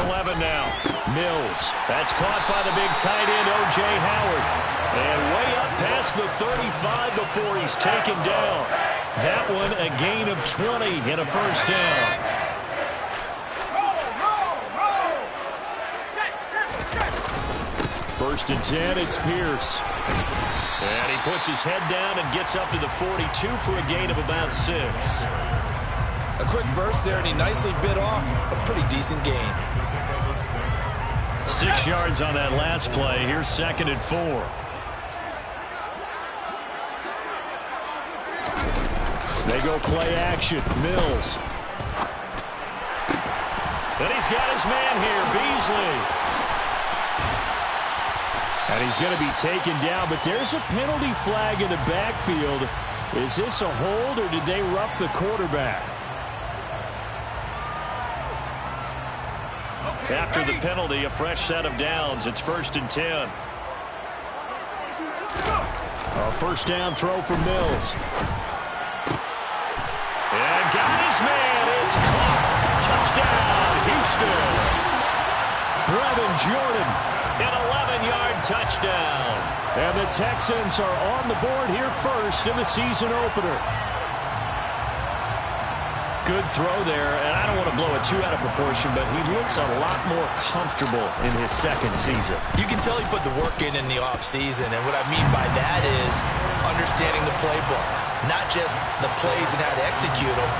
11 now. Mills. That's caught by the big tight end, O.J. Howard. And way up past the 35 before he's taken down. That one a gain of 20 and a first down. First and 10, it's Pierce. And he puts his head down and gets up to the 42 for a gain of about 6. A quick burst there, and he nicely bit off a pretty decent gain. 6 yards on that last play. Here's 2nd and 4. They go play action. Mills. And he's got his man here, Beasley. And he's going to be taken down, but there's a penalty flag in the backfield. Is this a hold, or did they rough the quarterback? After the penalty, a fresh set of downs. It's 1st and 10. A first down throw for Mills. And got his man. It's caught. Touchdown, Houston. Brevin Jordan. An 11-yard touchdown. And the Texans are on the board here first in the season opener. Good throw there, and I don't want to blow it too out of proportion, but he looks a lot more comfortable in his 2nd season. You can tell he put the work in the offseason, and what I mean by that is understanding the playbook. Not just the plays and how to execute them,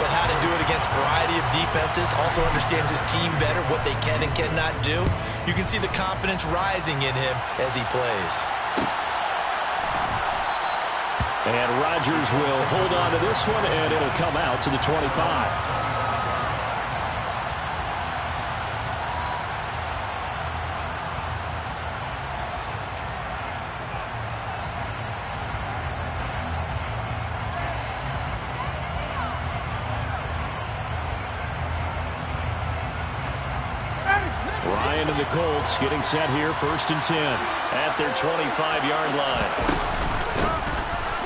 but how to do it against a variety of defenses. Also understands his team better, what they can and cannot do. You can see the confidence rising in him as he plays. And Rodgers will hold on to this one, and it'll come out to the 25. Ryan and the Colts getting set here, 1st and 10 at their 25-yard line.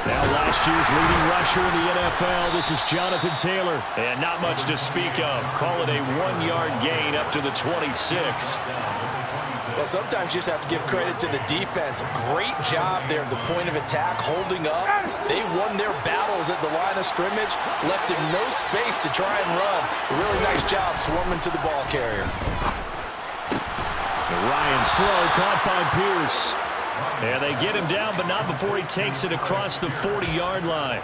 Now last year's leading rusher in the NFL, this is Jonathan Taylor. And not much to speak of. Call it a 1-yard gain up to the 26. Well, sometimes you just have to give credit to the defense. Great job there at the point of attack, holding up. They won their battles at the line of scrimmage, left him no space to try and run. A really nice job swarming to the ball carrier. Ryan's throw caught by Pierce. And they get him down, but not before he takes it across the 40-yard line.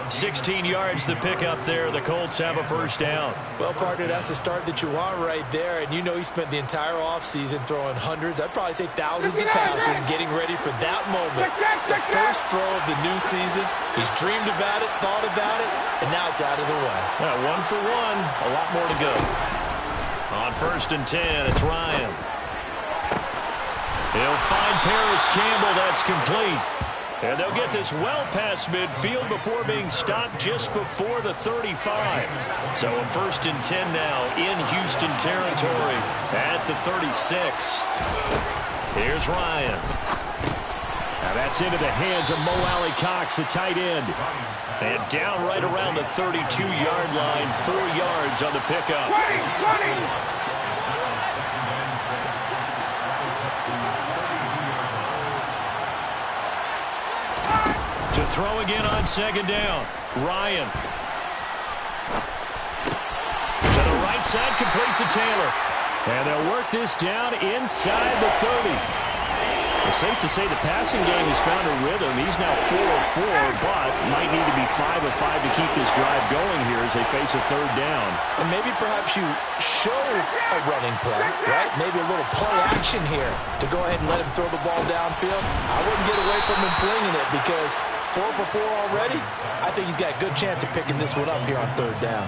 16 yards the pickup there. The Colts have a first down. Well, partner, that's the start that you want right there. And you know he spent the entire offseason throwing hundreds, I'd probably say thousands of passes, getting ready for that moment. The first throw of the new season. He's dreamed about it, thought about it, and now it's out of the way. 1 for 1. A lot more to go. On 1st and 10, it's Ryan. He'll find Paris Campbell. That's complete. And they'll get this well past midfield before being stopped just before the 35. So a 1st and 10 now in Houston territory at the 36. Here's Ryan. Now that's into the hands of Mo Alley-Cox, the tight end. And down right around the 32-yard line, 4 yards on the pickup. 20. To throw again on 2nd down. Ryan. To the right side, complete to Taylor. And they'll work this down inside the 30. It's safe to say the passing game has found a rhythm. He's now 4 of 4, but might need to be 5 of 5 to keep this drive going here as they face a 3rd down. And maybe perhaps you show a running play, right? Maybe a little play action here to go ahead and let him throw the ball downfield. I wouldn't get away from him flinging it because 4 for 4 already. I think he's got a good chance of picking this one up here on 3rd down.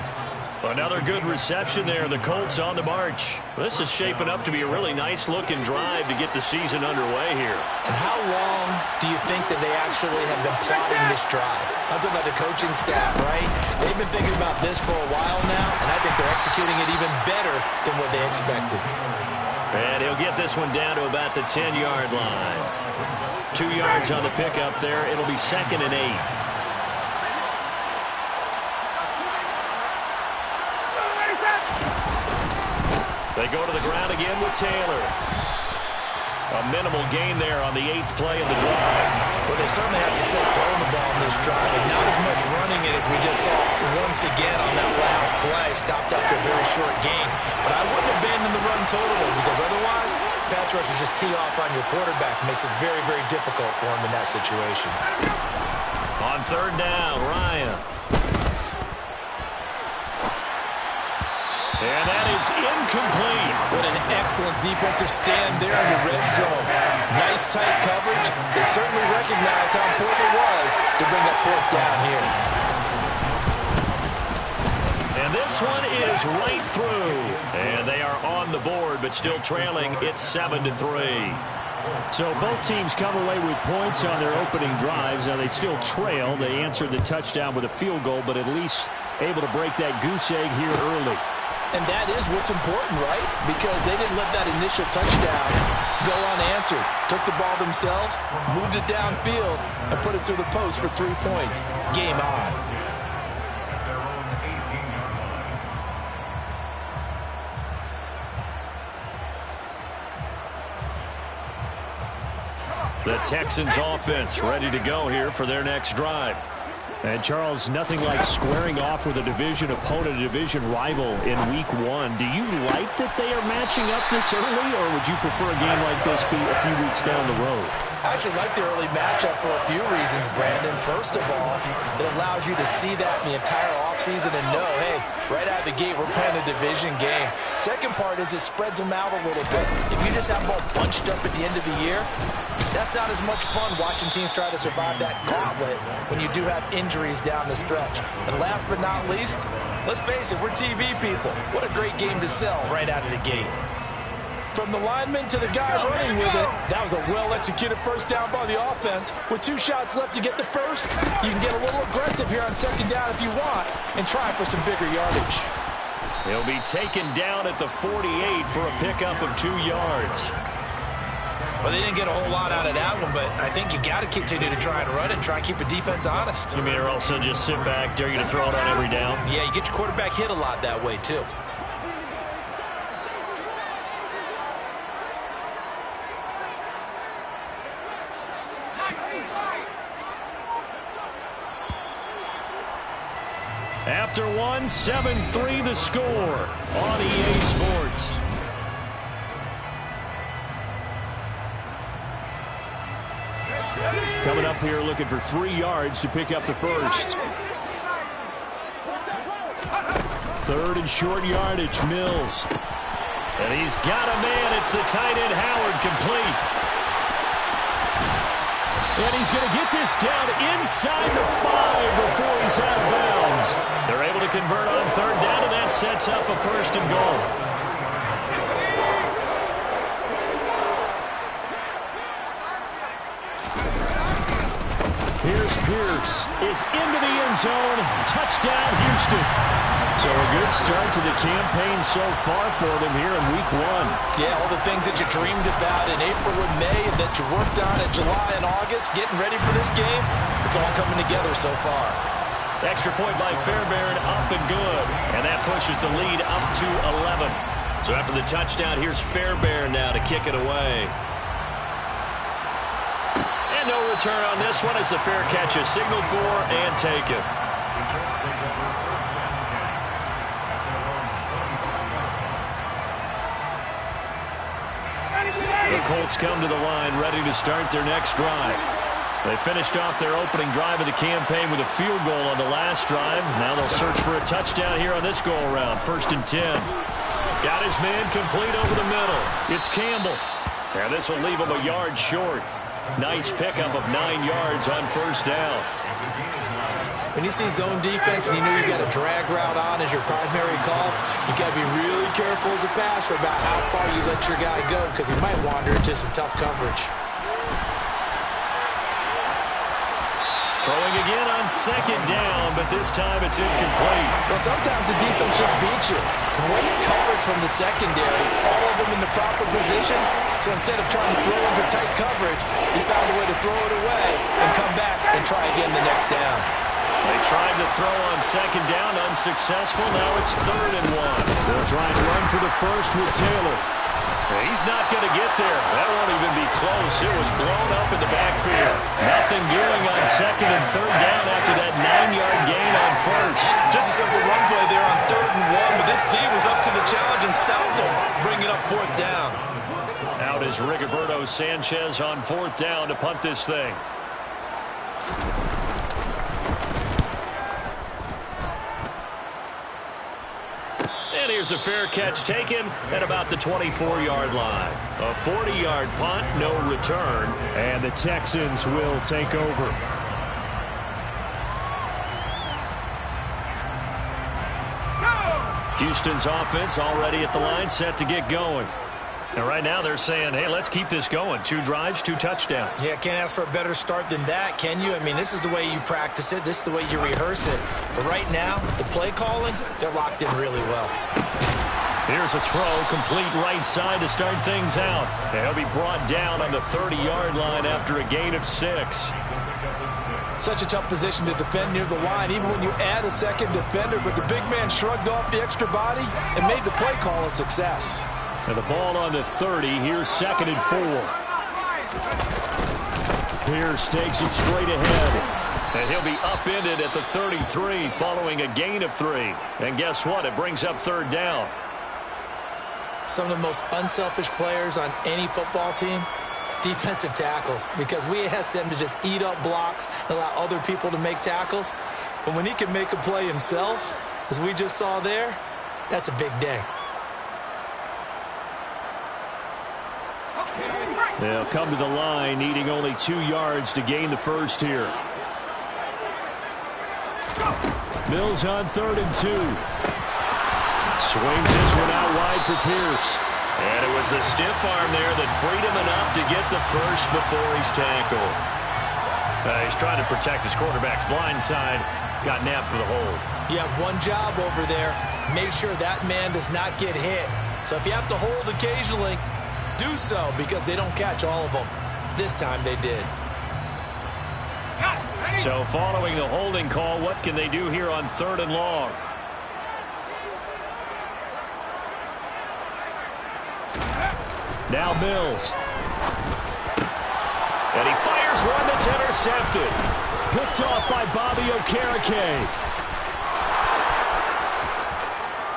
Another good reception there. The Colts on the march. This is shaping up to be a really nice-looking drive to get the season underway here. And how long do you think that they actually have been plotting this drive? I'm talking about the coaching staff, right? They've been thinking about this for a while now, and I think they're executing it even better than what they expected. And he'll get this one down to about the 10-yard line. 2 yards on the pickup there. It'll be 2nd and 8. They go to the ground again with Taylor. A minimal gain there on the 8th play of the drive. Well, they certainly had success throwing the ball in this drive, and not as much running it as we just saw once again on that last play. Stopped after a very short gain. But I wouldn't abandon the run totally, because otherwise, pass rushers just tee off on your quarterback. Makes it very, very difficult for him in that situation. On 3rd down, Ryan. And that is incomplete. What an excellent defensive stand there in the red zone. Nice tight coverage. They certainly recognized how important it was to bring that 4th down here. And this one is right through. And they are on the board, but still trailing. It's 7-3. So both teams come away with points on their opening drives. Now they still trail. They answered the touchdown with a field goal, but at least able to break that goose egg here early. And that is what's important, right? Because they didn't let that initial touchdown go unanswered. Took the ball themselves, moved it downfield, and put it through the post for 3 points. Game on. The Texans offense ready to go here for their next drive. And, Charles, nothing like squaring off with a division opponent, a division rival in Week 1. Do you like that they are matching up this early, or would you prefer a game like this be a few weeks down the road? I actually like the early matchup for a few reasons, Brandon. First of all, it allows you to see that in the entire offseason and know, hey, right out of the gate, we're playing a division game. Second part is it spreads them out a little bit. If you just have them all bunched up at the end of the year, that's not as much fun watching teams try to survive that gauntlet when you do have injuries down the stretch. And last but not least, let's face it, we're TV people. What a great game to sell right out of the gate. From the lineman to the guy running with it, that was a well-executed first down by the offense. With 2 shots left to get the first, you can get a little aggressive here on 2nd down if you want and try for some bigger yardage. He'll be taken down at the 48 for a pickup of 2 yards. Well, they didn't get a whole lot out of that one, but I think you got to continue to try and run and try and keep the defense honest. You mean or also just sit back, dare you to throw it on every down? Yeah, you get your quarterback hit a lot that way, too. After 1, 7-3 the score on EA Sports. Coming up here looking for 3 yards to pick up the first. 3rd and short yardage, Mills. And he's got a man. It's the tight end, Howard, complete. And he's going to get this down inside the 5 before he's out of bounds. They're able to convert on 3rd down, and that sets up a 1st and goal. Here's Pierce is into the end zone. Touchdown, Houston. So a good start to the campaign so far for them here in Week 1. Yeah, all the things that you dreamed about in April and May and that you worked on in July and August, getting ready for this game, it's all coming together so far. Extra point by Fairbairn, up and good. And that pushes the lead up to 11. So after the touchdown, here's Fairbairn now to kick it away. And no return on this one as the fair catch is signaled for and taken. The Colts come to the line ready to start their next drive. They finished off their opening drive of the campaign with a field goal on the last drive. Now they'll search for a touchdown here on this go-around. 1st and 10. Got his man complete over the middle. It's Campbell. And this will leave him a yard short. Nice pickup of 9 yards on 1st down. When you see zone defense and you know you've got a drag route on as your primary call, you got to be really careful as a passer about how far you let your guy go because he might wander into some tough coverage. Throwing again on 2nd down, but this time it's incomplete. Well, sometimes the defense just beats you. Great coverage from the secondary, all of them in the proper position. So instead of trying to throw into tight coverage, he found a way to throw it away and come back and try again the next down. They tried to throw on second down, unsuccessful. Now it's 3rd and 1. They'll try and run for the first with Taylor. He's not going to get there. That won't even be close. It was blown up in the backfield. Nothing doing on 2nd and 3rd down after that 9-yard gain on 1st. Just a simple run play there on 3rd and 1, but this D was up to the challenge and stopped him, bringing up 4th down. Out is Rigoberto Sanchez on 4th down to punt this thing. And here's a fair catch taken at about the 24-yard line. A 40-yard punt, no return, and the Texans will take over. Houston's offense already at the line, set to get going. And right now they're saying, hey, let's keep this going. 2 drives, 2 touchdowns. Yeah, can't ask for a better start than that, can you? I mean, this is the way you practice it. This is the way you rehearse it. But right now, the play calling, they're locked in really well. Here's a throw, complete right side to start things out. And he'll be brought down on the 30-yard line after a gain of 6. Such a tough position to defend near the line, even when you add a second defender. But the big man shrugged off the extra body and made the play call a success. And the ball on the 30. Here's 2nd and 4. Pierce takes it straight ahead. And he'll be upended at the 33 following a gain of 3. And guess what? It brings up 3rd down. Some of the most unselfish players on any football team, defensive tackles, because we ask them to just eat up blocks and allow other people to make tackles. But when he can make a play himself, as we just saw there, that's a big day. They'll come to the line, needing only 2 yards to gain the first here. Mills on 3rd and 2. Swings this one out wide for Pierce. And it was the stiff arm there that freed him enough to get the first before he's tackled. He's trying to protect his quarterback's blind side. Got nabbed for the hold. You have one job over there. Make sure that man does not get hit. So if you have to hold occasionally, do so, because they don't catch all of them. This time they did. So following the holding call, what can they do here on 3rd and long? Now Mills. And he fires one that's intercepted. Picked off by Bobby Okereke.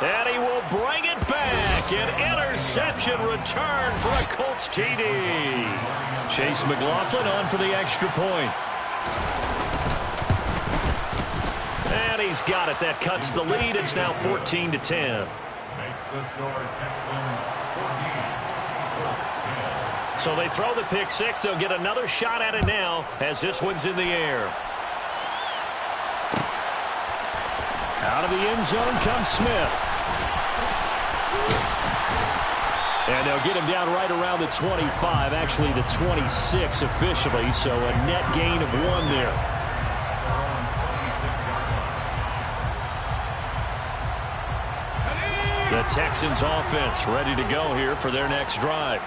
And he will bring it back. An interception return for a Colts TD. Chase McLaughlin on for the extra point. And he's got it. That cuts the lead. It's now 14-10. Makes the score Texans 14, Colts 10. So they throw the pick 6. They'll get another shot at it now as this one's in the air. Out of the end zone comes Smith. And they'll get him down right around the 25, actually the 26 officially, so a net gain of 1 there. The Texans offense ready to go here for their next drive.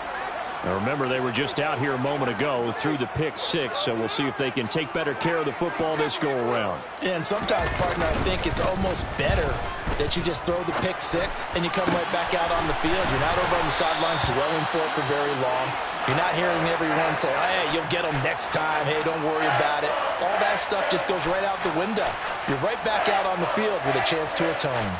Now remember, they were just out here a moment ago through the pick 6, so we'll see if they can take better care of the football this go around. And sometimes, partner, I think it's almost better that you just throw the pick 6 and you come right back out on the field. You're not over on the sidelines dwelling for it for very long. You're not hearing everyone say, hey, you'll get them next time. Hey, don't worry about it. All that stuff just goes right out the window. You're right back out on the field with a chance to atone.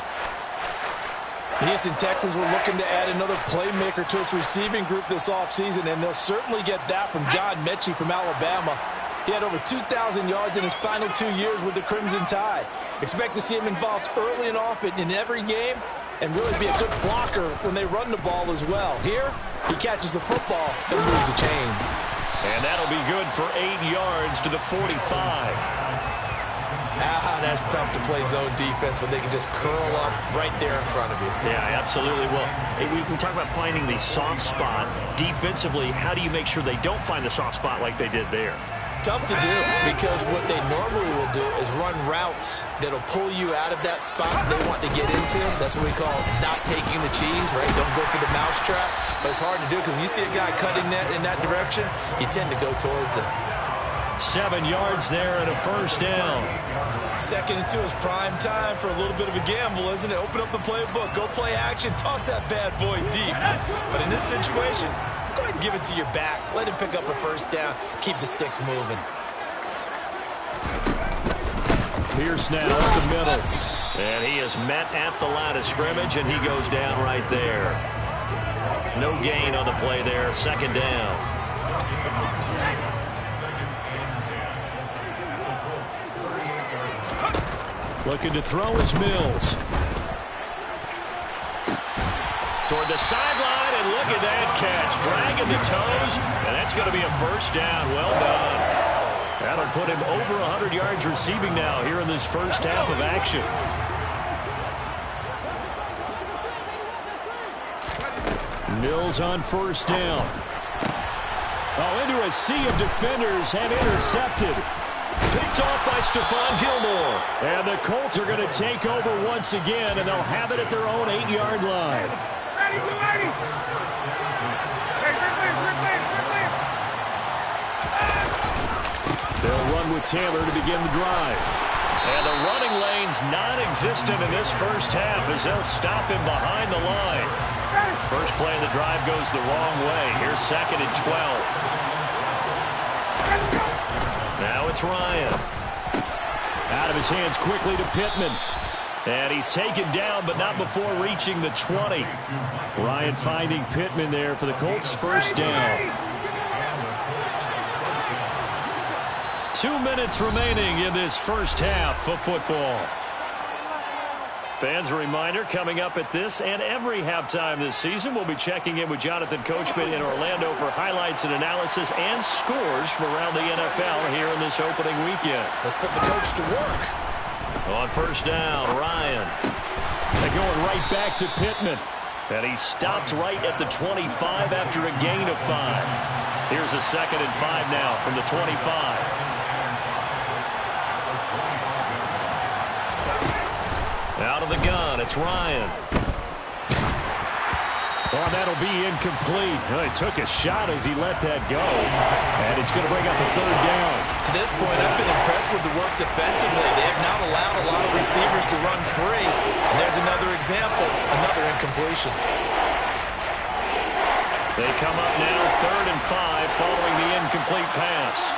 The Houston Texans were looking to add another playmaker to its receiving group this offseason, and they'll certainly get that from John Mechie from Alabama. He had over 2,000 yards in his final 2 years with the Crimson Tide. Expect to see him involved early and often in every game and really be a good blocker when they run the ball as well. Here, he catches the football and moves the chains. And that'll be good for 8 yards to the 45. That's tough to play zone defense when they can just curl up right there in front of you. Yeah, absolutely. Well, we talk about finding the soft spot. Defensively, how do you make sure they don't find the soft spot like they did there? Tough to do, because what they normally will do is run routes that'll pull you out of that spot they want to get into. That's what we call not taking the cheese, right? Don't go for the mousetrap. But it's hard to do because when you see a guy cutting that in that direction, you tend to go towards it. 7 yards there and a first down. 2nd and 2 is prime time for a little bit of a gamble, isn't it? Open up the playbook, go play action, toss that bad boy deep. But in this situation, go ahead and give it to your back. Let him pick up a first down. Keep the sticks moving. Pierce now up the middle. And he is met at the line of scrimmage, and he goes down right there. No gain on the play there. 2nd down. Looking to throw is Mills. Toward the sideline, and look at that catch. Dragging the toes, and that's going to be a first down. Well done. That'll put him over 100 yards receiving now here in this first half of action. Mills on first down. Oh, into a sea of defenders and intercepted. Picked off by Stephon Gilmore. And the Colts are going to take over once again, and they'll have it at their own 8-yard line. They'll run with Taylor to begin the drive. And the running lane's non-existent in this first half as they'll stop him behind the line. First play of the drive goes the wrong way. Here's 2nd and 12. Now it's Ryan. Out of his hands quickly to Pittman. And he's taken down, but not before reaching the 20. Ryan finding Pittman there for the Colts' first down. 2 minutes remaining in this first half of football. Fans, a reminder, coming up at this and every halftime this season, we'll be checking in with Jonathan Coachman in Orlando for highlights and analysis and scores from around the NFL here in this opening weekend. Let's put the coach to work. On first down, Ryan. They're going right back to Pittman. And he stopped right at the 25 after a gain of 5. Here's a 2nd and 5 now from the 25. Out of the gun, it's Ryan. Oh, that'll be incomplete. He took a shot as he let that go. And it's going to bring up a 3rd down. To this point, I've been impressed with the work defensively. They have not allowed a lot of receivers to run free. And there's another example, another incompletion. They come up now 3rd and 5 following the incomplete pass.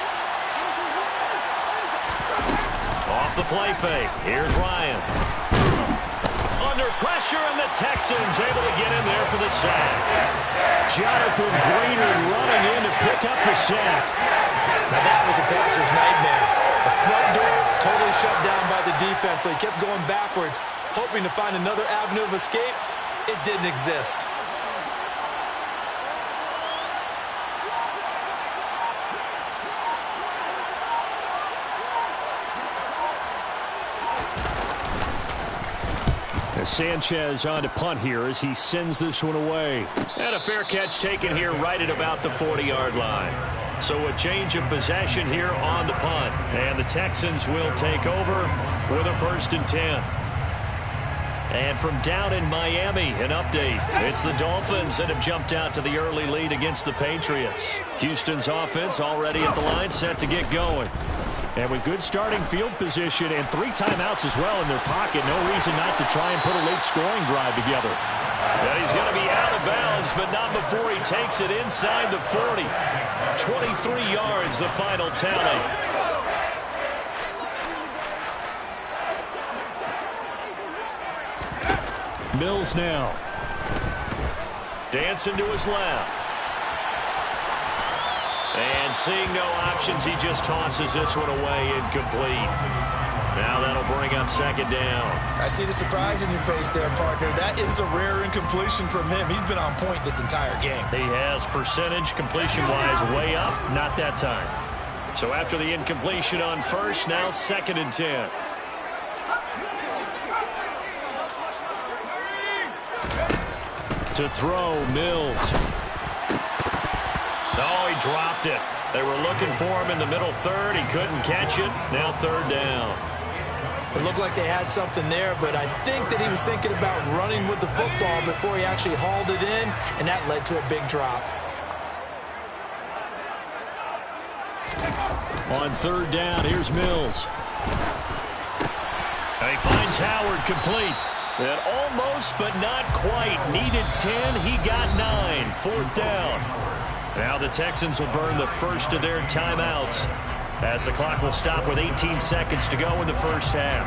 Off the play fake. Here's Ryan. Under pressure, and the Texans able to get in there for the sack. Jonathan Greenard running in to pick up the sack. Now that was a passer's nightmare. The front door totally shut down by the defense, so he kept going backwards, hoping to find another avenue of escape. It didn't exist. Sanchez on to punt here as he sends this one away. And a fair catch taken here right at about the 40-yard line. So a change of possession here on the punt. And the Texans will take over with a 1st and 10. And from down in Miami, an update. It's the Dolphins that have jumped out to the early lead against the Patriots. Houston's offense already at the line, set to get going. And with good starting field position and 3 timeouts as well in their pocket, no reason not to try and put a late scoring drive together. And he's going to be out of bounds, but not before he takes it inside the 40. 23 yards, the final tally. Mills now. Dancing to his left. And seeing no options, he just tosses this one away, incomplete. Now that'll bring up 2nd down. I see the surprise in your face there, partner. That is a rare incompletion from him. He's been on point this entire game. He has percentage completion-wise way up, not that time. So after the incompletion on first, now 2nd and 10. To throw, Mills. Oh, he dropped it. They were looking for him in the middle 3rd. He couldn't catch it. Now 3rd down. It looked like they had something there, but I think that he was thinking about running with the football before he actually hauled it in, and that led to a big drop. On third down, here's Mills. And he finds Howard complete. And almost, but not quite. Needed 10, he got 9. Fourth down. Now the Texans will burn the first of their timeouts as the clock will stop with 18 seconds to go in the first half.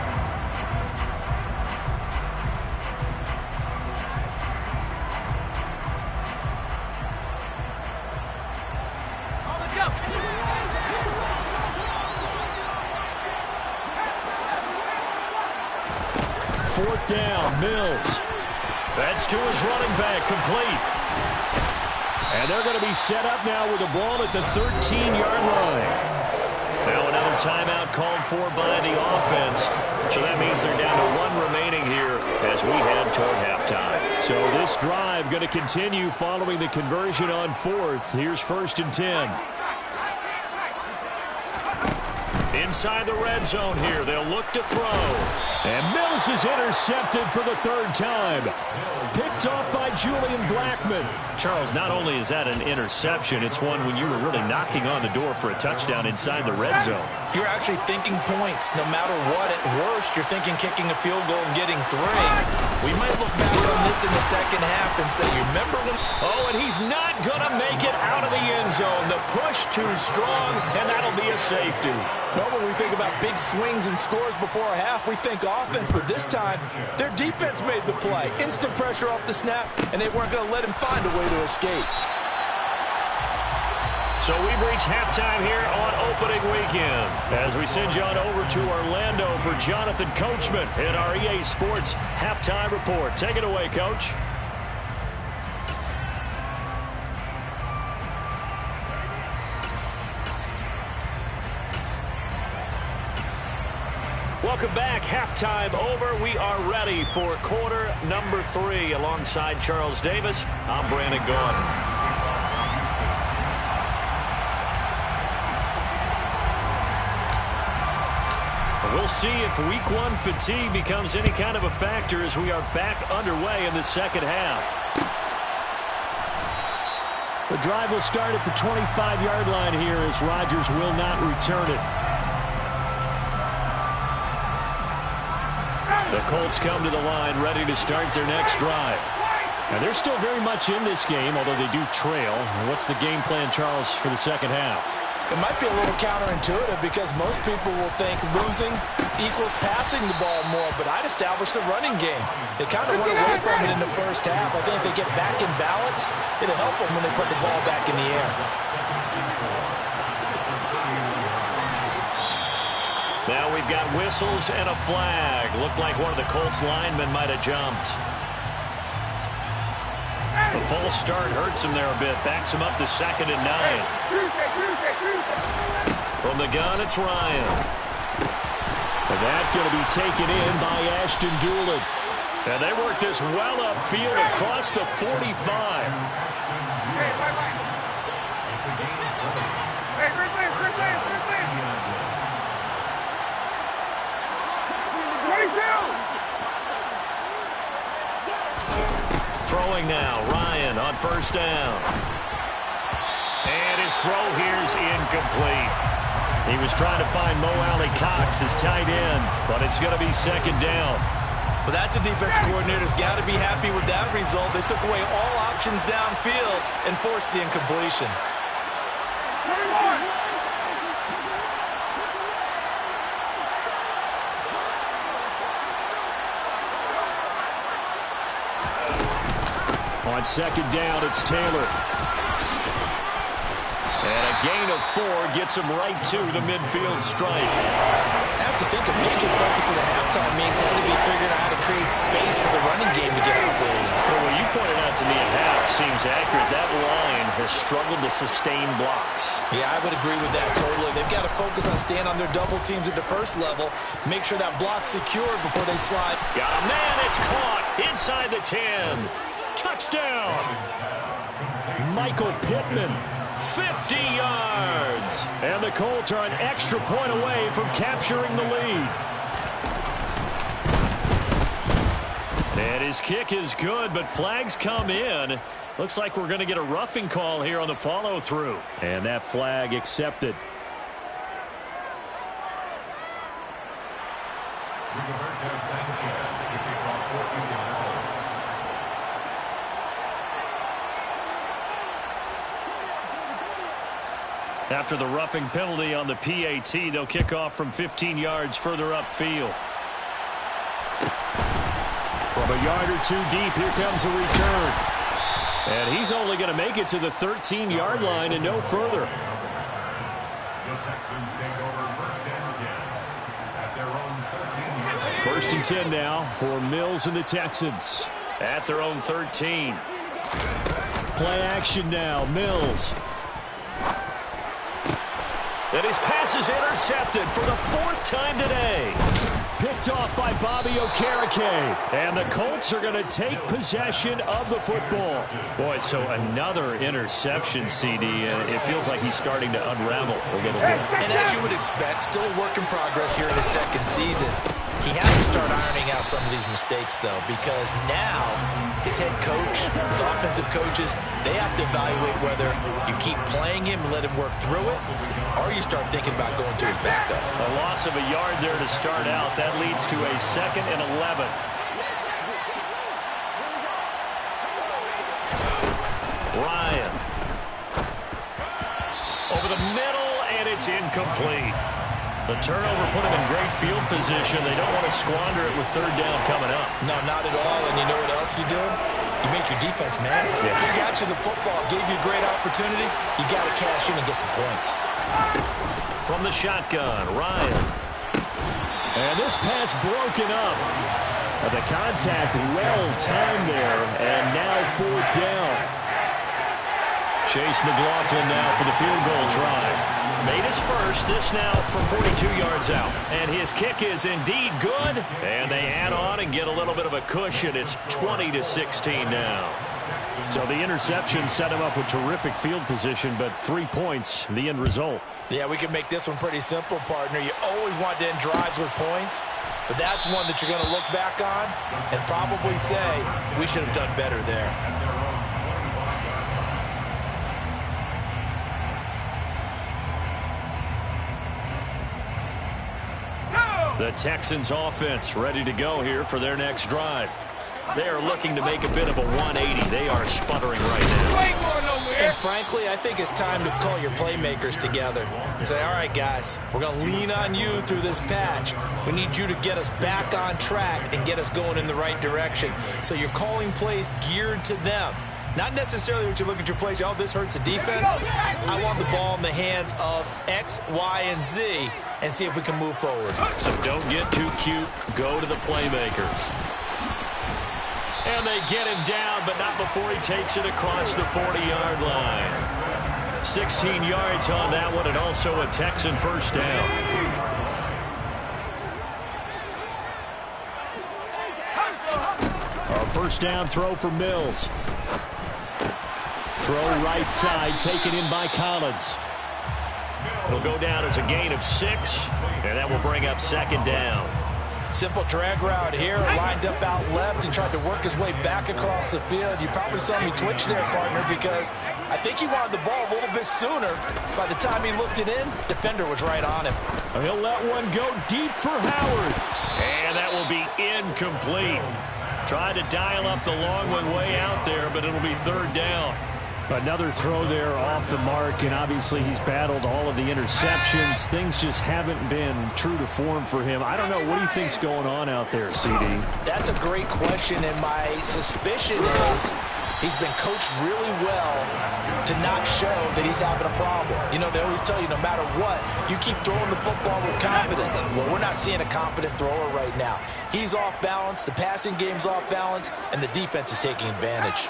Fourth down, Mills. That's to his running back, complete. And they're going to be set up now with the ball at the 13-yard line. Now another timeout called for by the offense. So that means they're down to 1 remaining here as we head toward halftime. So this drive going to continue following the conversion on fourth. Here's 1st and 10. Inside the red zone here. They'll look to throw. And Mills is intercepted for the 3rd time. Picked off by Julian Blackmon. Charles, not only is that an interception, it's one when you were really knocking on the door for a touchdown inside the red zone. You're actually thinking points. No matter what, at worst, you're thinking kicking a field goal and getting 3. We might look back on this in the second half and say, you remember when... Oh, and he's not going to make it out of the end zone. The push too strong, and that'll be a safety. Normally, when we think about big swings and scores before a half, we think offense, but this time, their defense made the play. Instant pressure off the snap, and they weren't going to let him find a way to escape. So we've reached halftime here on opening weekend as we send you on over to Orlando for Jonathan Coachman in our EA Sports Halftime Report. Take it away, Coach. Welcome back. Halftime over. We are ready for quarter number 3. Alongside Charles Davis, I'm Brandon Gaudin. We'll see if week 1 fatigue becomes any kind of a factor as we are back underway in the second half. The drive will start at the 25-yard line here as Rodgers will not return it. The Colts come to the line ready to start their next drive. And they're still very much in this game, although they do trail. And what's the game plan, Charles, for the second half? It might be a little counterintuitive because most people will think losing equals passing the ball more, but I'd establish the running game. They kind of went away from it in the first half. I think if they get back in balance, it'll help them when they put the ball back in the air. Now we've got whistles and a flag. Looked like one of the Colts linemen might have jumped. The false start hurts him there a bit. Backs him up to 2nd and 9. From the gun, it's Ryan. And that's going to be taken in by Ashton Doolin. And they work this well upfield across the 45. Throwing now, Ryan on 1st down. And his throw here's incomplete. He was trying to find Mo Alley-Cox, his tight end, but it's going to be 2nd down. Well, that's a defense coordinator's got to be happy with that result. They took away all options downfield and forced the incompletion. On 2nd down, it's Taylor. And a gain of 4 gets him right to the midfield stripe. I have to think a major focus of the halftime meetings had to be figuring out how to create space for the running game to get operating. Well, what you pointed out to me at half seems accurate. That line has struggled to sustain blocks. Yeah, I would agree with that totally. They've got to focus on staying on their double teams at the first level, make sure that block's secured before they slide. Got a man, it's caught inside the 10. Touchdown! Michael Pittman, 50 yards. And the Colts are an extra point away from capturing the lead. And his kick is good, but flags come in. Looks like we're going to get a roughing call here on the follow-through. And that flag accepted. After the roughing penalty on the PAT, they'll kick off from 15 yards further upfield. From a yard or two deep, here comes a return. And he's only going to make it to the 13-yard line and no further. The Texans take over first and 10 at their own 13. First and 10 now for Mills and the Texans at their own 13. Play action now. Mills. And his pass is intercepted for the 4th time today. Picked off by Bobby Okereke. And the Colts are going to take possession of the football. Boy, so another interception, CD. It feels like he's starting to unravel a little bit. And as you would expect, still a work in progress here in his second season. He has to start ironing out some of these mistakes, though, because now his head coach, his offensive coaches, they have to evaluate whether you keep playing him and let him work through it, or you start thinking about going to his backup. A loss of a yard there to start out. That leads to a 2nd and 11. Ryan. Over the middle, and it's incomplete. The turnover put him in great field position. They don't want to squander it with 3rd down coming up. No, not at all. And you know what else you do? You make your defense mad. Yeah. He got you the football, gave you a great opportunity. You got to cash in and get some points. From the shotgun, Ryan. And this pass broken up. The contact well-timed there, and now 4th down. Chase McLaughlin now for the field goal try. Made his first, this now from 42 yards out. And his kick is indeed good. And they add on and get a little bit of a cushion. It's 20-16 now. So the interception set him up with terrific field position, but 3 points, the end result. Yeah, we can make this one pretty simple, partner. You always want to end drives with points, but that's one that you're going to look back on and probably say, we should have done better there. The Texans offense ready to go here for their next drive. They are looking to make a bit of a 180. They are sputtering right now. And frankly, I think it's time to call your playmakers together and say, all right, guys, we're going to lean on you through this patch. We need you to get us back on track and get us going in the right direction. So you're calling plays geared to them. Not necessarily when you look at your plays, oh, this hurts the defense. I want the ball in the hands of X, Y, and Z and see if we can move forward. So don't get too cute. Go to the playmakers. And they get him down, but not before he takes it across the 40-yard line. 16 yards on that one, and also a Texan first down. A first down throw for Mills. Throw right side, taken in by Collins. It'll go down as a gain of 6, and that will bring up 2nd down. Simple drag route here, lined up out left and tried to work his way back across the field. You probably saw me twitch there, partner, because I think he wanted the ball a little bit sooner. By the time he looked it in, defender was right on him. He'll let one go deep for Howard. And that will be incomplete. Tried to dial up the long one way out there, but it'll be 3rd down. Another throw there off the mark, and obviously he's battled all of the interceptions. Things just haven't been true to form for him. I don't know. What do you think's going on out there, CD? That's a great question, and my suspicion is he's been coached really well to not show that he's having a problem. You know, they always tell you no matter what, you keep throwing the football with confidence. Well, we're not seeing a confident thrower right now. He's off balance, the passing game's off balance, and the defense is taking advantage.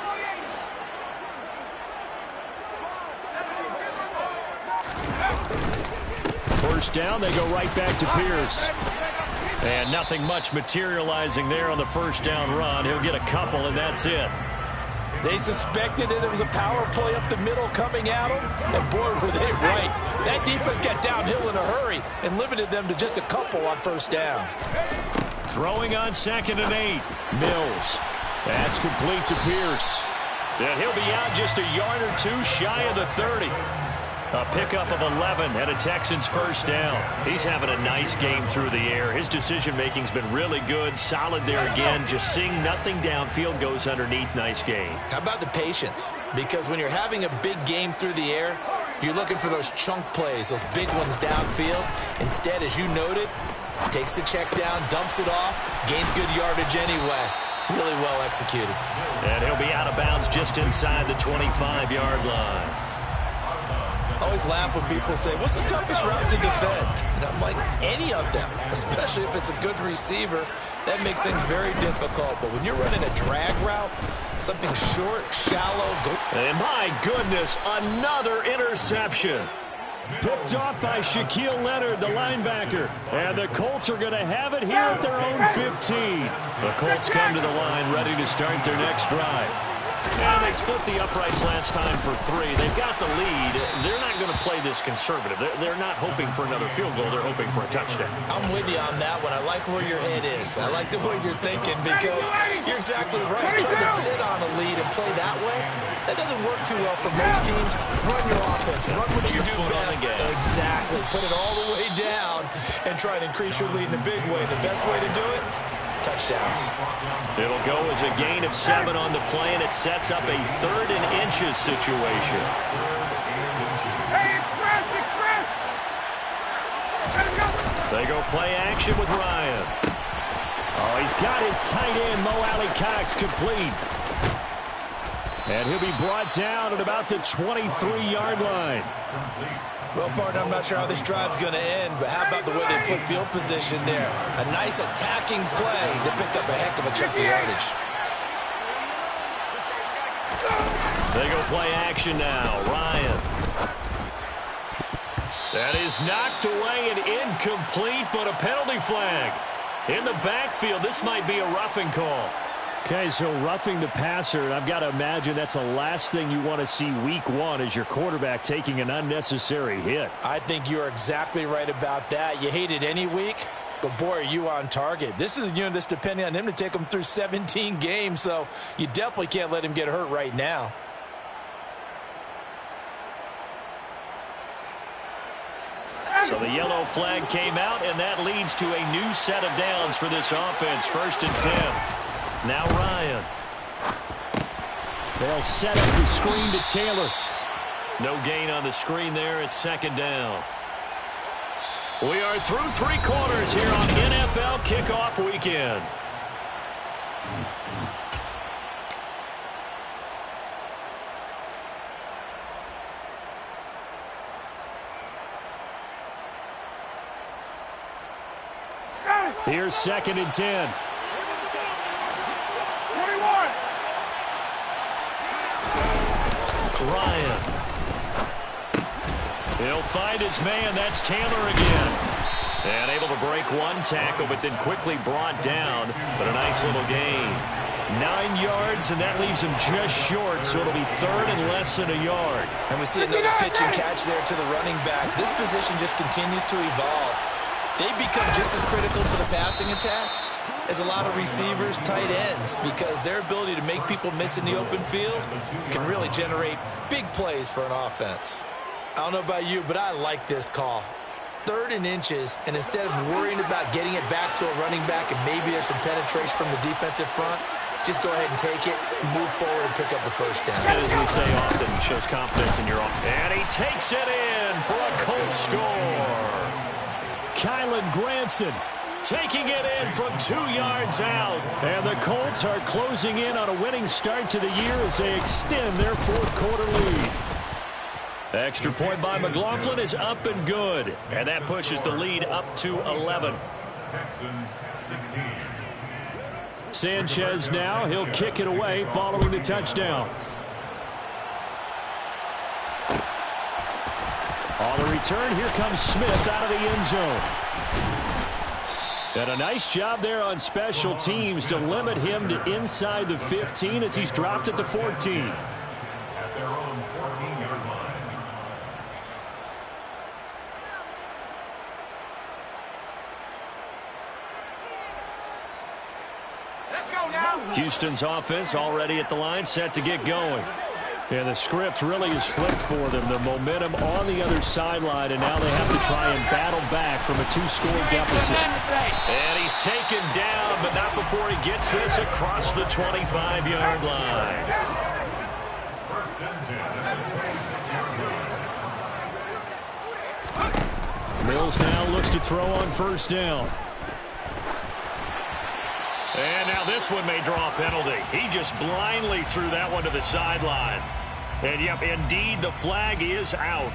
First down, they go right back to Pierce. And nothing much materializing there on the first down run. He'll get a couple, and that's it. They suspected that it was a power play up the middle coming at them, and boy, were they right. That defense got downhill in a hurry and limited them to just a couple on first down. Throwing on 2nd and 8. Mills. That's complete to Pierce. And he'll be out just a yard or two shy of the 30. A pickup of 11 and a Texans first down. He's having a nice game through the air. His decision-making's been really good. Solid there again. Just seeing nothing downfield goes underneath. Nice game. How about the patience? Because when you're having a big game through the air, You're looking for those chunk plays, those big ones downfield. Instead, as you noted, takes the check down, dumps it off, gains good yardage anyway. Really well executed. And he'll be out of bounds just inside the 25-yard line. I always laugh when people say, what's the toughest route to defend? And I'm like, any of them, especially if it's a good receiver. That makes things very difficult. But when you're running a drag route, something short, shallow. And my goodness, another interception. Picked off by Shaquille Leonard, the linebacker. And the Colts are going to have it here at their own 15. The Colts come to the line ready to start their next drive. And they split the uprights last time for 3. They've got the lead. They're not going to play this conservative. They're not hoping for another field goal. They're hoping for a touchdown. I'm with you on that one. I like where your head is. I like the way you're thinking because you're exactly right. Trying to sit on a lead and play that way, that doesn't work too well for most teams. Run your offense. Run what you do best. Exactly. Put it all the way down and try and increase your lead in a big way. And the best way to do it, touchdowns. It'll go as a gain of 7 on the play, and it sets up a 3rd and inches situation. They go play action with Ryan. Oh, he's got his tight end, Mo Alley-Cox, complete. And he'll be brought down at about the 23-yard line. Well, partner, I'm not sure how this drive's going to end, but how about the way they flip field position there? A nice attacking play that picked up a heck of a chunk of yardage. They go play action now. Ryan. That is knocked away and incomplete, but a penalty flag. In the backfield, this might be a roughing call. Okay, so roughing the passer, and I've got to imagine that's the last thing you want to see week 1 as your quarterback taking an unnecessary hit. I think you're exactly right about that. You hate it any week, but boy, are you on target. This is a unit that's depending on him to take him through 17 games, so you definitely can't let him get hurt right now. So the yellow flag came out, and that leads to a new set of downs for this offense. 1st and 10. Now Ryan. They'll set up the screen to Taylor. No gain on the screen there. It's 2nd down. We are through 3 quarters here on NFL Kickoff Weekend. Here's 2nd and 10. Ryan. He'll find his man. That's Taylor again. And able to break 1 tackle, but then quickly brought down. But a nice little gain. 9 yards, and that leaves him just short, so it'll be 3rd and less than a yard. And we see another pitch and catch there to the running back. This position just continues to evolve. They become just as critical to the passing attack as a lot of receivers, tight ends, because their ability to make people miss in the open field can really generate big plays for an offense. I don't know about you, but I like this call. 3rd and inches, and instead of worrying about getting it back to a running back and maybe there's some penetration from the defensive front, just go ahead and take it, move forward, and pick up the 1st down. And as we say often, shows confidence in your offense. And he takes it in for a Colts score. Kylan Granson taking it in from 2 yards out. And the Colts are closing in on a winning start to the year as they extend their 4th quarter lead. Extra point by McLaughlin is up and good. And that pushes the lead up to 11. Texans 16. Sanchez now, he'll kick it away following the touchdown. On the return, here comes Smith out of the end zone. And a nice job there on special teams to limit him to inside the 15 as he's dropped at the 14. At their own 14-yard line. Let's go now. Houston's offense already at the line, set to get going. And the script really is flipped for them. The momentum on the other sideline, and now they have to try and battle back from a 2-score deficit. And he's taken down, but not before he gets this across the 25-yard line. 1st and 10 at the 26-yard line. Mills now looks to throw on first down. And now this one may draw a penalty. He just blindly threw that one to the sideline. And, yep, indeed, the flag is out.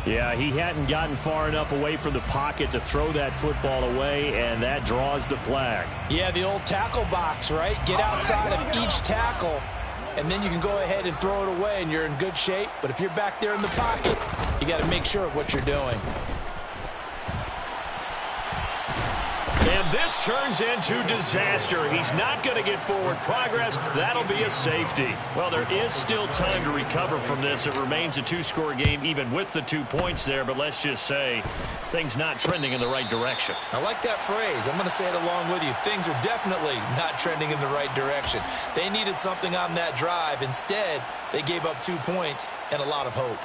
Yeah, he hadn't gotten far enough away from the pocket to throw that football away, and that draws the flag. Yeah, the old tackle box, right? Get outside of each tackle, and then you can go ahead and throw it away, and you're in good shape. But if you're back there in the pocket, you got to make sure of what you're doing. And this turns into disaster. He's not going to get forward progress. That'll be a safety. Well, there is still time to recover from this. It remains a two-score game even with the 2 points there. But let's just say things not trending in the right direction. I like that phrase. I'm going to say it along with you. Things are definitely not trending in the right direction. They needed something on that drive. Instead, they gave up 2 points and a lot of hope.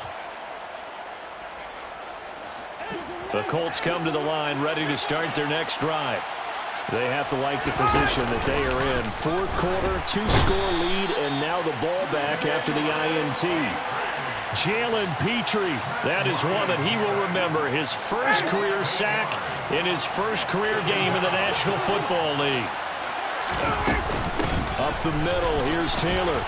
The Colts come to the line ready to start their next drive. They have to like the position that they are in. Fourth quarter, 2-score lead, and now the ball back after the INT. Jalen Petrie, that is one that he will remember. His first career sack in his first career game in the National Football League. Up the middle, here's Taylor.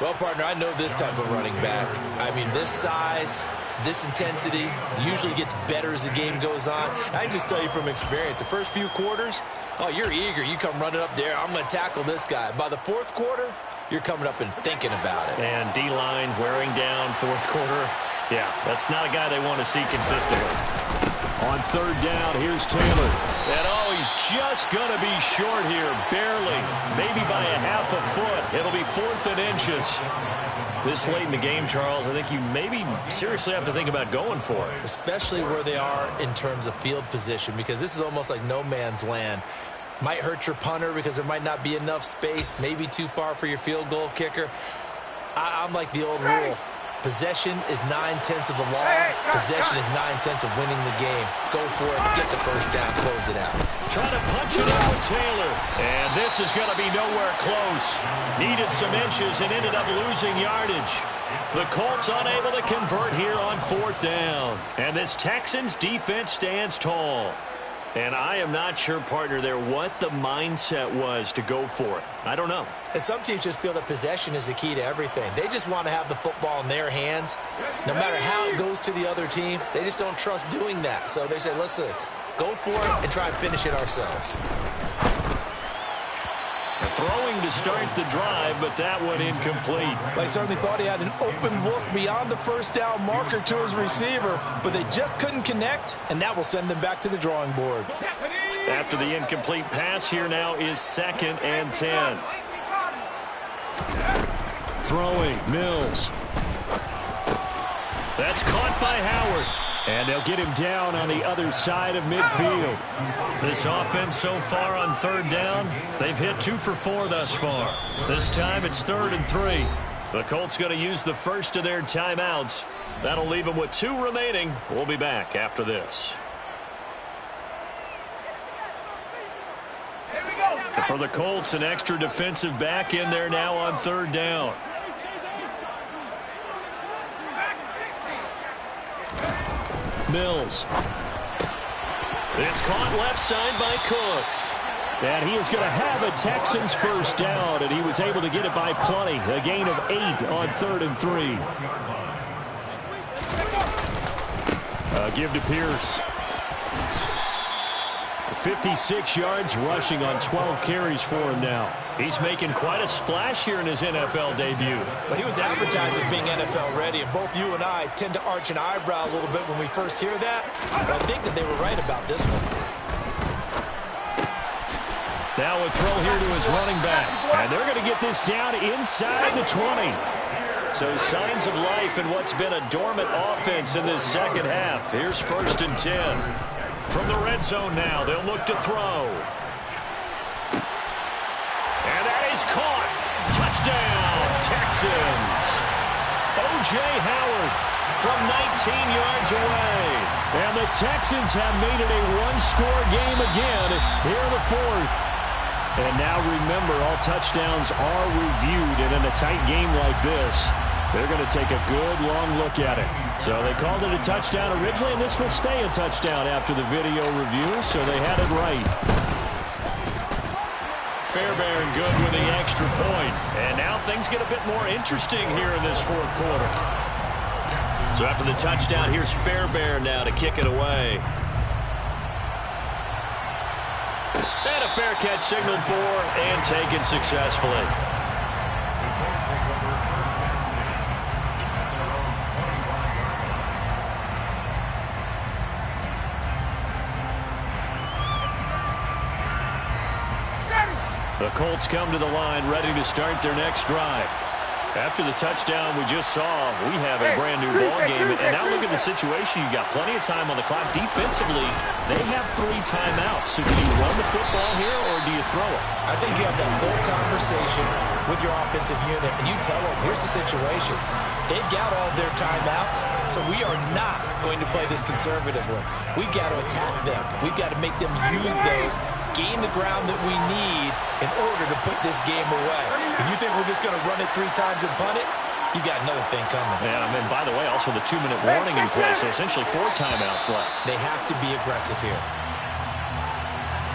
Well, partner, I know this type of running back. I mean, this size, this intensity usually gets better as the game goes on. I can just tell you from experience, the first few quarters, oh, you're eager. You come running up there, I'm going to tackle this guy. By the fourth quarter, you're coming up and thinking about it. And D-line wearing down fourth quarter. Yeah, that's not a guy they want to see consistently. On third down, here's Taylor. And, oh, he's just going to be short here, barely, maybe by a half a foot. It'll be 4th and inches. This late in the game, Charles, I think you maybe seriously have to think about going for it. Especially where they are in terms of field position, because this is almost like no man's land. Might hurt your punter because there might not be enough space, maybe too far for your field goal kicker. I'm like the old rule. Possession is 9/10 of the law. Possession is 9/10 of winning the game. Go for it. Get the first down. Close it out. Trying to punch it out with Taylor. And this is going to be nowhere close. Needed some inches and ended up losing yardage. The Colts unable to convert here on 4th down. And this Texans defense stands tall. And I am not sure, partner, there what the mindset was to go for it. I don't know. And some teams just feel that possession is the key to everything. They just want to have the football in their hands. No matter how it goes to the other team, they just don't trust doing that. So they say, listen, go for it and try and finish it ourselves. Throwing to start the drive, but that one incomplete. They certainly thought he had an open look beyond the first down marker to his receiver, but they just couldn't connect, and that will send them back to the drawing board. After the incomplete pass, here now is 2nd and 10. Throwing, Mills. That's caught by Howard. And they'll get him down on the other side of midfield. This offense so far on 3rd down, they've hit 2 for 4 thus far. This time it's 3rd and 3. The Colts going to use the first of their timeouts. That'll leave them with 2 remaining. We'll be back after this. For the Colts, an extra defensive back in there now on 3rd down. Mills. It's caught left side by Cooks. And he is going to have a Texans first down, and he was able to get it by plenty. A gain of 8 on 3rd and 3. Give to Pierce. 56 yards rushing on 12 carries for him now. He's making quite a splash here in his NFL debut. Well, he was advertised as being NFL ready, and both you and I tend to arch an eyebrow a little bit when we first hear that. But I think that they were right about this one. Now a throw here to his running back. And they're going to get this down inside the 20. So signs of life in what's been a dormant offense in this second half. Here's 1st and 10. From the red zone now, they'll look to throw. And that is caught. Touchdown, Texans. O.J. Howard from 19 yards away. And the Texans have made it a one-score game again here in the 4th. And now remember, all touchdowns are reviewed, and in a tight game like this, they're going to take a good long look at it. So they called it a touchdown originally, and this will stay a touchdown after the video review, so they had it right. Fairbairn good with the extra point. And now things get a bit more interesting here in this fourth quarter. So after the touchdown, here's Fairbairn now to kick it away. And a fair catch signaled for and taken successfully. The Colts come to the line ready to start their next drive. After the touchdown we just saw, we have a brand new ball game. And now look at the situation. You got plenty of time on the clock. Defensively, they have 3 timeouts. So do you run the football here or do you throw it? I think you have that full conversation with your offensive unit, and you tell them, here's the situation. They've got all their timeouts, so we are not going to play this conservatively. We've got to attack them. We've got to make them use those, gain the ground that we need in order to put this game away. If you think we're just going to run it 3 times and punt it, you got another thing coming. Yeah, and by the way, also the 2-minute warning in play, so essentially 4 timeouts left. They have to be aggressive here.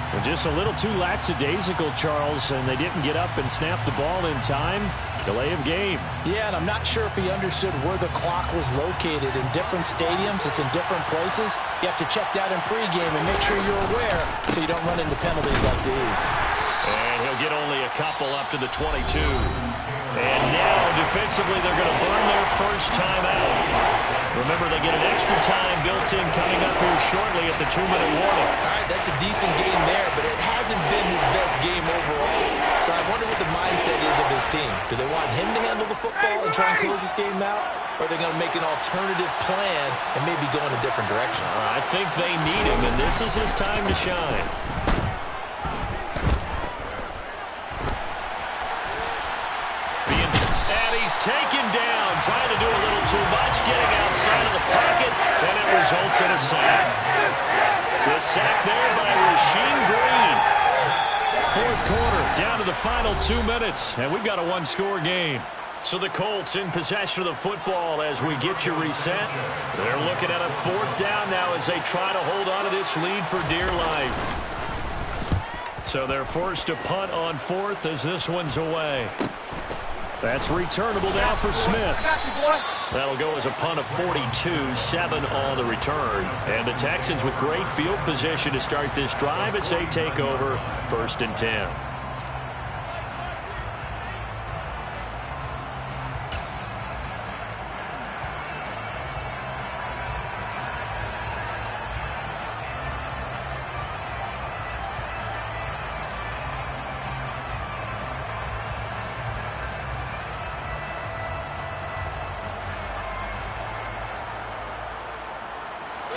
Well, just a little too lackadaisical, Charles, and they didn't get up and snap the ball in time. Delay of game. Yeah, and I'm not sure if he understood where the clock was located. In different stadiums, it's in different places. You have to check that in pregame and make sure you're aware so you don't run into penalties like these. And he'll get only a couple up to the 22. And now, defensively, they're going to burn their first timeout. Remember, they get an extra time built in coming up here shortly at the 2-minute warning. All right, that's a decent game there, but it hasn't been his best game overall. So I wonder what the mindset is of his team. Do they want him to handle the football and try and close this game out? Or are they going to make an alternative plan and maybe go in a different direction? I think they need him, and this is his time to shine. And he's taken down, trying to do a little too much, getting outside of the pocket, and it results in a sack. The sack there by Rasheem Green. Fourth quarter, down to the final 2 minutes, and we've got a 1-score game. So the Colts in possession of the football as we get you reset. They're looking at a 4th down now as they try to hold on to this lead for dear life. So they're forced to punt on 4th as this one's away. That's returnable now for Smith. That'll go as a punt of 42, 7 on the return. And the Texans with great field position to start this drive as they take over 1st and 10.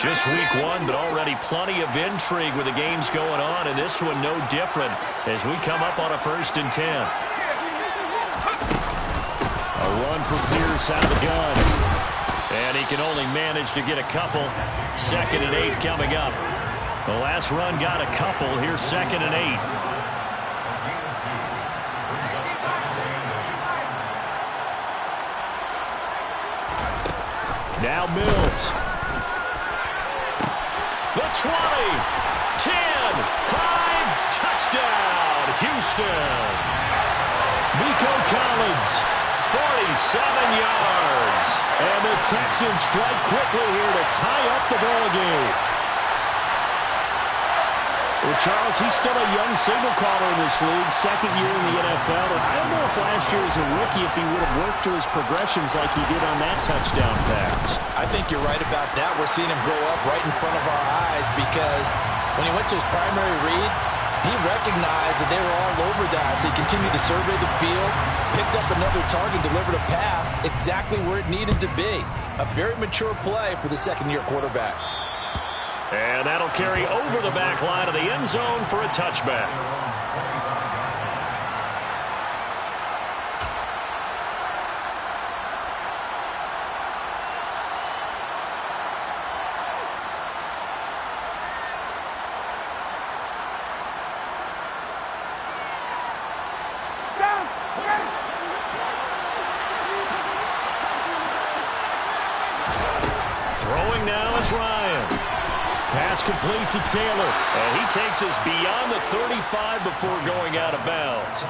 Just week 1, but already plenty of intrigue with the games going on, and this one no different as we come up on a 1st and 10. A run for Pierce out of the gun. And he can only manage to get a couple. 2nd and 8 coming up. The last run got a couple. Here's 2nd and 8. Now Mills. The 20, 10, 5, touchdown, Houston. Nico Collins, 47 yards. And the Texans strike quickly here to tie up the ball game. Well, Charles, he's still a young signal caller in this league, 2nd year in the NFL. And I don't know if last year as a rookie if he would have worked through his progressions like he did on that touchdown pass. I think you're right about that. We're seeing him grow up right in front of our eyes because when he went to his primary read, he recognized that they were all over that. So he continued to survey the field, picked up another target, delivered a pass exactly where it needed to be. A very mature play for the 2nd-year quarterback. And that'll carry over the back line of the end zone for a touchback. Pass complete to Taylor. And he takes us beyond the 35 before going out of bounds.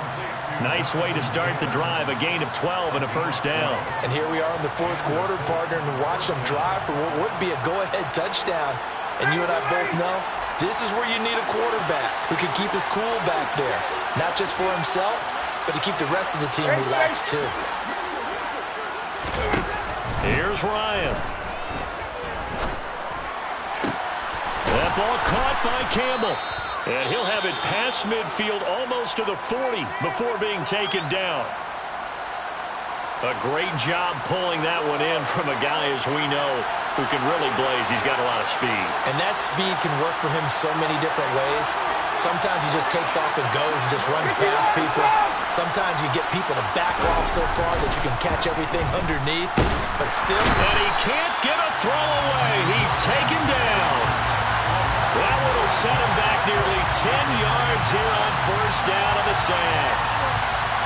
Nice way to start the drive, a gain of 12 and a first down. And here we are in the fourth quarter, partner, and watch them drive for what would be a go-ahead touchdown. And you and I both know this is where you need a quarterback who can keep his cool back there. Not just for himself, but to keep the rest of the team relaxed too. Here's Ryan. That ball caught by Campbell. And he'll have it past midfield almost to the 40 before being taken down. A great job pulling that one in from a guy, as we know, who can really blaze. He's got a lot of speed. And that speed can work for him so many different ways. Sometimes he just takes off and goes and just runs past people. Sometimes you get people to back off so far that you can catch everything underneath. But still... And he can't get a throw away. He's taken down. That one will set him back nearly 10 yards here on first down on the sack.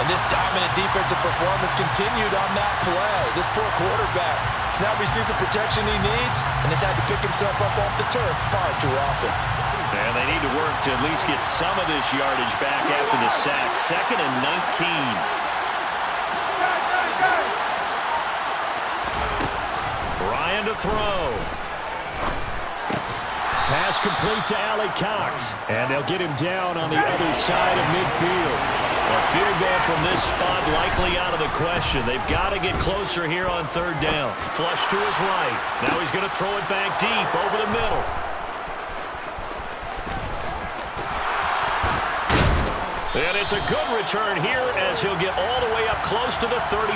And this dominant defensive performance continued on that play. This poor quarterback has not received the protection he needs and has had to pick himself up off the turf far too often. And they need to work to at least get some of this yardage back after the sack. 2nd and 19. Ryan to throw. Pass complete to Allie Cox. And they'll get him down on the other side of midfield. A field goal from this spot likely out of the question. They've got to get closer here on third down. Flush to his right. Now he's going to throw it back deep over the middle. And it's a good return here as he'll get all the way up close to the 35.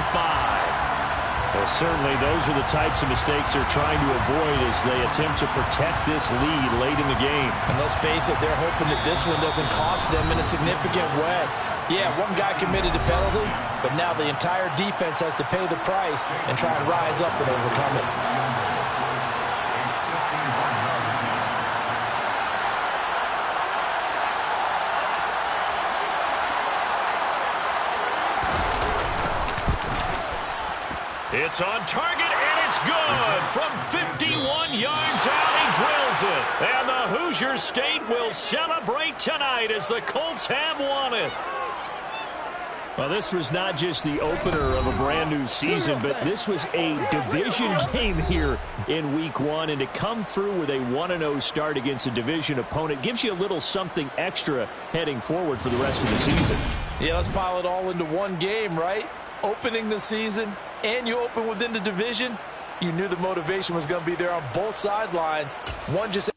Well, certainly those are the types of mistakes they're trying to avoid as they attempt to protect this lead late in the game. And let's face it, they're hoping that this one doesn't cost them in a significant way. Yeah, one guy committed a penalty, but now the entire defense has to pay the price and try and rise up and overcome it. It's on target, and it's good. From 51 yards out, he drills it. And the Hoosier State will celebrate tonight as the Colts have won it. Well, this was not just the opener of a brand-new season, but this was a division game here in Week 1. And to come through with a 1-0 start against a division opponent gives you a little something extra heading forward for the rest of the season. Yeah, let's pile it all into one game, right? Opening the season, and you open within the division. You knew the motivation was going to be there on both sidelines. One just